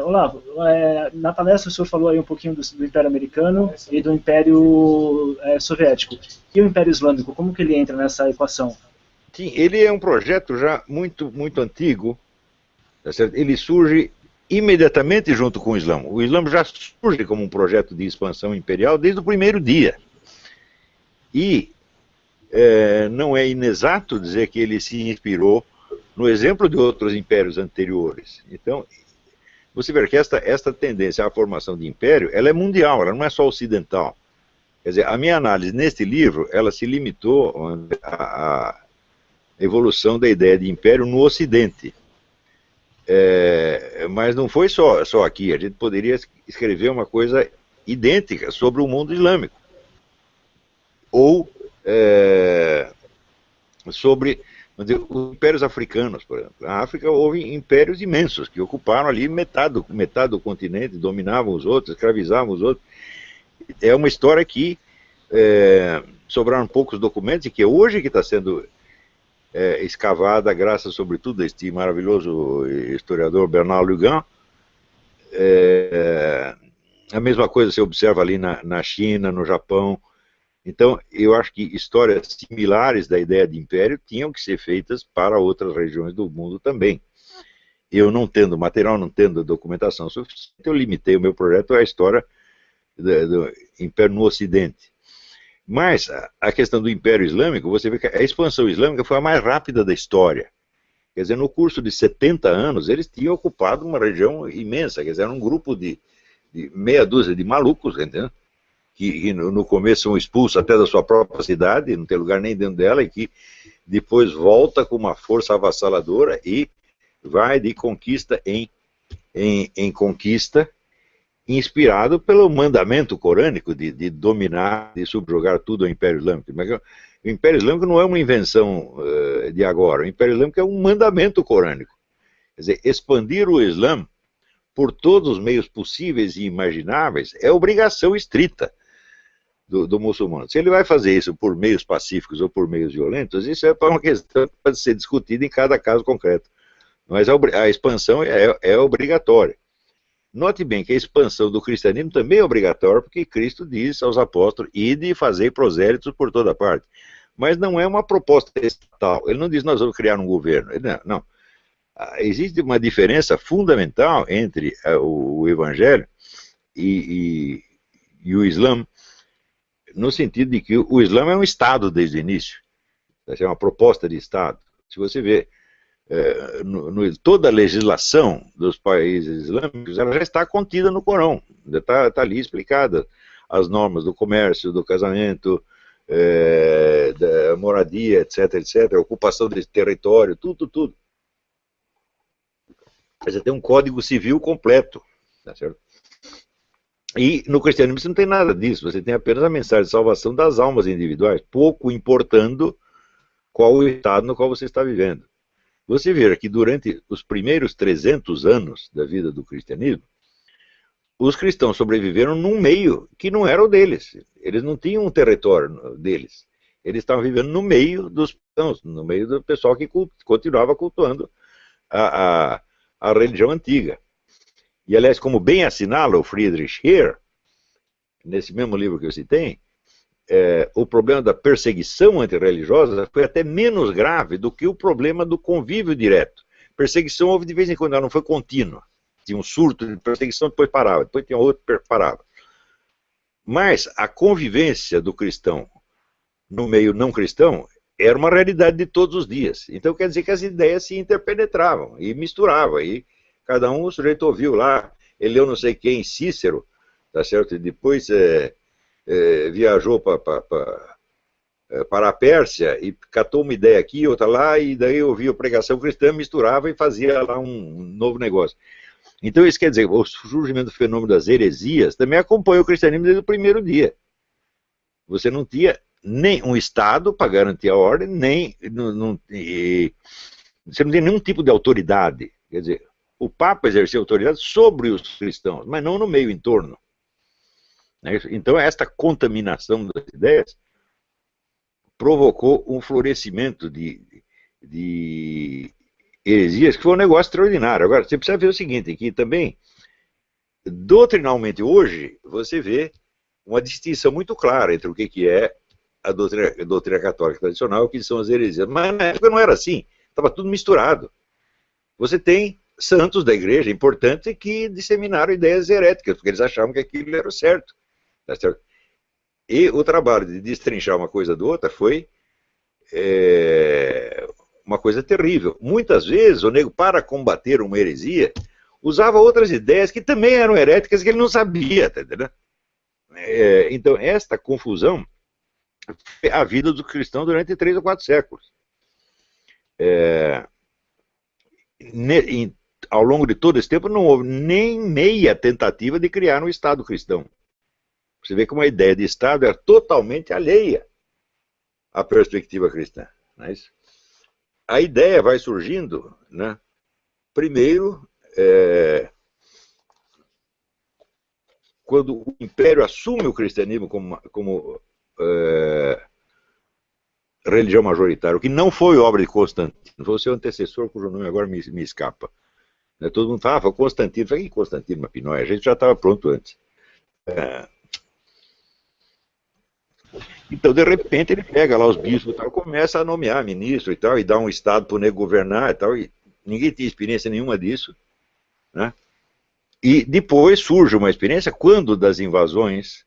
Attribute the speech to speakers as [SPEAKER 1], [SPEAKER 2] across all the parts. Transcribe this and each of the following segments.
[SPEAKER 1] Olavo, na palestra o senhor falou aí um pouquinho do Império Americano e do Império Soviético. E o Império Islâmico, como que ele entra nessa equação?
[SPEAKER 2] Sim, ele é um projeto já muito antigo, tá certo? Ele surge imediatamente junto com o Islã. O Islã já surge como um projeto de expansão imperial desde o primeiro dia. E não é inexato dizer que ele se inspirou no exemplo de outros impérios anteriores. Então, você vê que esta tendência à formação de império, ela é mundial, ela não é só ocidental. Quer dizer, a minha análise neste livro, ela se limitou à evolução da ideia de império no Ocidente. Mas não foi só aqui, a gente poderia escrever uma coisa idêntica sobre o mundo islâmico. Ou sobre os impérios africanos, por exemplo. Na África houve impérios imensos que ocuparam ali metade do continente, dominavam os outros, escravizavam os outros. É uma história que sobraram poucos documentos e que hoje que está sendo escavada, graças sobretudo a este maravilhoso historiador Bernard Lugan. A mesma coisa se observa ali na China, no Japão. Então, eu acho que histórias similares da ideia de império tinham que ser feitas para outras regiões do mundo também. Eu não tendo material, não tendo documentação suficiente, eu limitei o meu projeto à história do império no Ocidente. Mas a questão do Império Islâmico, você vê que a expansão islâmica foi a mais rápida da história. Quer dizer, no curso de 70 anos, eles tinham ocupado uma região imensa. Quer dizer, era um grupo de meia dúzia de malucos, entendeu? Que no começo são expulsos até da sua própria cidade, não tem lugar nem dentro dela, e que depois volta com uma força avassaladora e vai de conquista em conquista, inspirado pelo mandamento corânico de dominar, de subjugar tudo ao Império Islâmico. Mas o Império Islâmico não é uma invenção de agora, o Império Islâmico é um mandamento corânico. Quer dizer, expandir o Islã por todos os meios possíveis e imagináveis é obrigação estrita do muçulmano. Se ele vai fazer isso por meios pacíficos ou por meios violentos, isso é uma questão que pode ser discutida em cada caso concreto. Mas a expansão é obrigatória. Note bem que a expansão do cristianismo também é obrigatória, porque Cristo diz aos apóstolos, ide e fazei prosélitos por toda parte. Mas não é uma proposta estatal. Ele não diz, nós vamos criar um governo. Não. Existe uma diferença fundamental entre o Evangelho e o Islã, no sentido de que o Islã é um Estado desde o início. É uma proposta de Estado. Se você vê toda a legislação dos países islâmicos, ela já está contida no Corão. Está ali explicada as normas do comércio, do casamento, da moradia, etc., a ocupação desse território, tudo. Você tem um código civil completo, tá certo? E no cristianismo você não tem nada disso, você tem apenas a mensagem de salvação das almas individuais, pouco importando qual o estado no qual você está vivendo. Você vê que durante os primeiros 300 anos da vida do cristianismo, os cristãos sobreviveram num meio que não era o deles. Eles não tinham um território deles. Eles estavam vivendo no meio dos cristãos, no meio do pessoal que continuava cultuando a religião antiga. E, aliás, como bem assinala o Friedrich Heer, nesse mesmo livro que eu citei, o problema da perseguição antirreligiosa foi até menos grave do que o problema do convívio direto. Perseguição houve de vez em quando, ela não foi contínua. Tinha um surto de perseguição, depois parava, depois tinha outro, parava. Mas a convivência do cristão no meio não cristão era uma realidade de todos os dias. Então quer dizer que as ideias se interpenetravam e misturavam, e cada um, o sujeito ouviu lá, ele leu não sei quem, Cícero, tá certo? E depois viajou para a Pérsia e catou uma ideia aqui, outra lá, e daí ouvia a pregação cristã, misturava e fazia lá um novo negócio. Então isso quer dizer, o surgimento do fenômeno das heresias também acompanha o cristianismo desde o primeiro dia. Você não tinha nem um Estado para garantir a ordem, nem você não tinha nenhum tipo de autoridade. Quer dizer, o Papa exercia autoridade sobre os cristãos, mas não no meio em torno. Então esta contaminação das ideias provocou um florescimento de heresias que foi um negócio extraordinário. Agora, você precisa ver o seguinte, que também, doutrinalmente hoje, você vê uma distinção muito clara entre o que é a doutrina católica tradicional e o que são as heresias. Mas na época não era assim, estava tudo misturado. Você tem santos da igreja importantes que disseminaram ideias heréticas, porque eles achavam que aquilo era o certo. Tá certo? E o trabalho de destrinchar uma coisa do outra foi uma coisa terrível. Muitas vezes o nego, para combater uma heresia, usava outras ideias que também eram heréticas que ele não sabia, tá entendendo? Então, esta confusão foi a vida do cristão durante 3 ou 4 séculos. Ao longo de todo esse tempo não houve nem meia tentativa de criar um Estado cristão. Você vê como a ideia de Estado era totalmente alheia à perspectiva cristã. Não é isso? A ideia vai surgindo, né? Primeiro, quando o Império assume o cristianismo como religião majoritária, o que não foi obra de Constantino, foi o seu antecessor, cujo nome agora me escapa. Todo mundo falava, Constantino. Eu falei, que Constantino, uma pinóia? A gente já estava pronto antes. Então, de repente, ele pega lá os bispos e tal, começa a nomear ministro e tal, e dá um estado para o nego governar e tal, e ninguém tinha experiência nenhuma disso, né? E depois surge uma experiência quando das invasões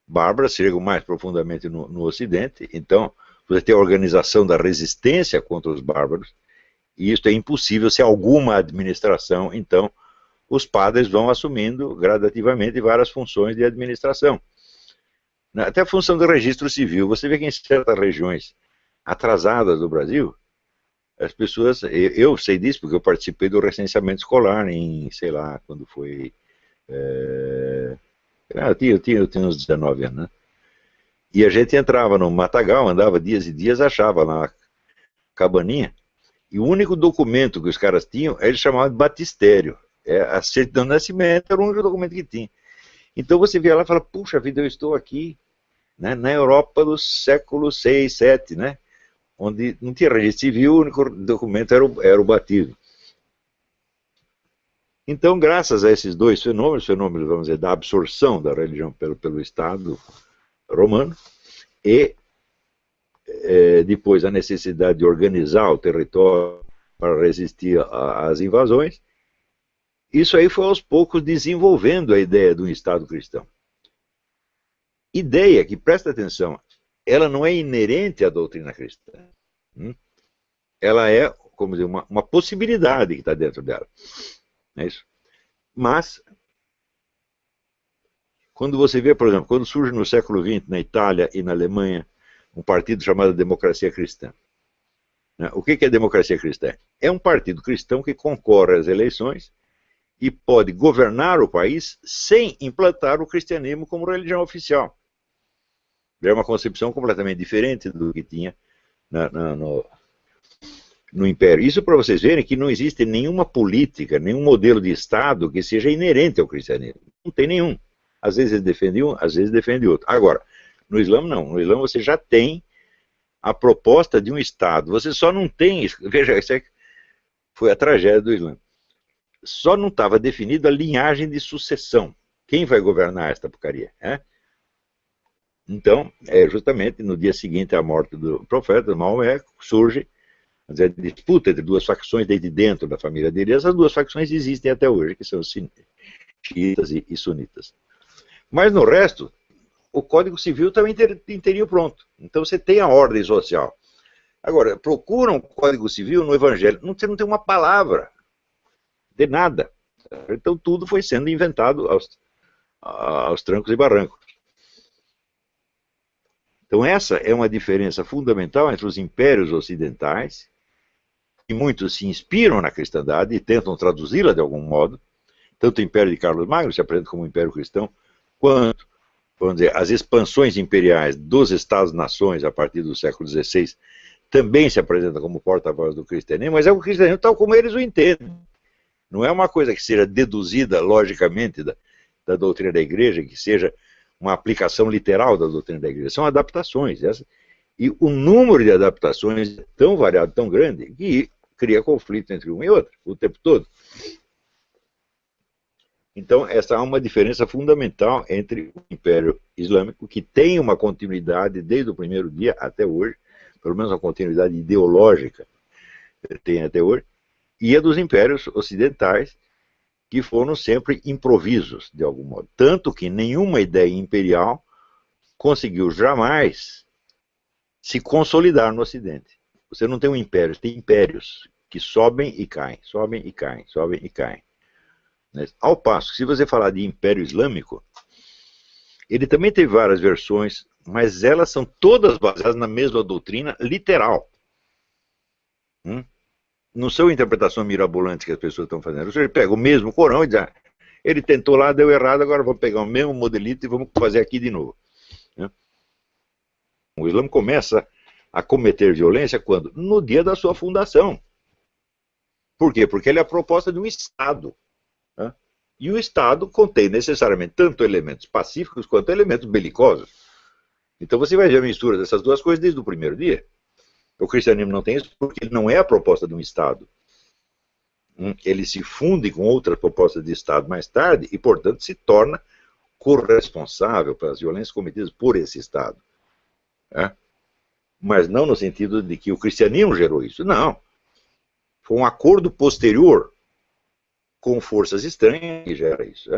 [SPEAKER 2] bárbaras chegam mais profundamente no Ocidente. Então, você tem a organização da resistência contra os bárbaros, e isso é impossível se alguma administração. Então, os padres vão assumindo gradativamente várias funções de administração. Até a função do registro civil. Você vê que em certas regiões atrasadas do Brasil, as pessoas... Eu sei disso porque eu participei do recenseamento escolar em, sei lá, quando foi... Eu tinha uns 19 anos, né? E a gente entrava no matagal, andava dias e dias, achava lá a cabaninha, e o único documento que os caras tinham, eles chamavam de batistério. A certidão de nascimento era o único documento que tinha. Então você via lá e fala, puxa vida, eu estou aqui, né, na Europa do século 6, 7, né, onde não tinha registro civil, o único documento era o batismo. Então, graças a esses dois fenômenos, vamos dizer, da absorção da religião pelo Estado romano, e depois a necessidade de organizar o território para resistir às invasões, isso aí foi aos poucos desenvolvendo a ideia de um Estado cristão. Ideia que, presta atenção, ela não é inerente à doutrina cristã. Ela é, como dizer, uma possibilidade que está dentro dela. É isso. Mas, quando você vê, por exemplo, quando surge no século XX, na Itália e na Alemanha, um partido chamado Democracia Cristã. O que é Democracia Cristã? É um partido cristão que concorre às eleições e pode governar o país sem implantar o cristianismo como religião oficial. É uma concepção completamente diferente do que tinha no Império. Isso para vocês verem que não existe nenhuma política, nenhum modelo de Estado que seja inerente ao cristianismo. Não tem nenhum. Às vezes ele defende um, às vezes defende outro. Agora, no Islã não. No Islã você já tem a proposta de um Estado. Você só não tem... Veja, isso foi a tragédia do Islã. Só não estava definida a linhagem de sucessão. Quem vai governar esta porcaria? Então, justamente no dia seguinte à morte do profeta, Maomé, surge a disputa entre duas facções desde dentro da família dele. Essas duas facções existem até hoje, que são os xiitas e sunitas. Mas no resto, o Código Civil também teria pronto. Então você tem a ordem social. Agora, procuram o Código Civil no Evangelho. Você não tem uma palavra de nada. Então tudo foi sendo inventado aos trancos e barrancos. Então essa é uma diferença fundamental entre os impérios ocidentais, que muitos se inspiram na cristandade e tentam traduzi-la de algum modo. Tanto o Império de Carlos Magno se apresenta como um império cristão, quanto, vamos dizer, as expansões imperiais dos Estados-nações a partir do século XVI também se apresentam como porta-voz do cristianismo, mas é o cristianismo tal como eles o entendem. Não é uma coisa que seja deduzida logicamente da doutrina da igreja, que seja uma aplicação literal da doutrina da igreja. São adaptações. E o número de adaptações é tão variado, tão grande, que cria conflito entre um e outro o tempo todo. Então, essa é uma diferença fundamental entre o Império Islâmico, que tem uma continuidade desde o primeiro dia até hoje, pelo menos uma continuidade ideológica tem até hoje, e a dos impérios ocidentais, que foram sempre improvisos, de algum modo. Tanto que nenhuma ideia imperial conseguiu jamais se consolidar no Ocidente. Você não tem um império, tem impérios que sobem e caem, sobem e caem, sobem e caem. Ao passo que, se você falar de Império Islâmico, ele também teve várias versões, mas elas são todas baseadas na mesma doutrina literal. Não são interpretações mirabolantes que as pessoas estão fazendo. Você pega o mesmo Corão e diz, ele tentou lá, deu errado, agora vamos pegar o mesmo modelito e vamos fazer aqui de novo. O Islã começa a cometer violência quando? No dia da sua fundação. Por quê? Porque ele é a proposta de um Estado. E o Estado contém necessariamente tanto elementos pacíficos quanto elementos belicosos. Então você vai ver a mistura dessas duas coisas desde o primeiro dia. O cristianismo não tem isso porque ele não é a proposta de um Estado. Ele se funde com outras propostas de Estado mais tarde e, portanto, se torna corresponsável pelas violências cometidas por esse Estado. Mas não no sentido de que o cristianismo gerou isso. Não. Foi um acordo posterior com forças estranhas que gera isso.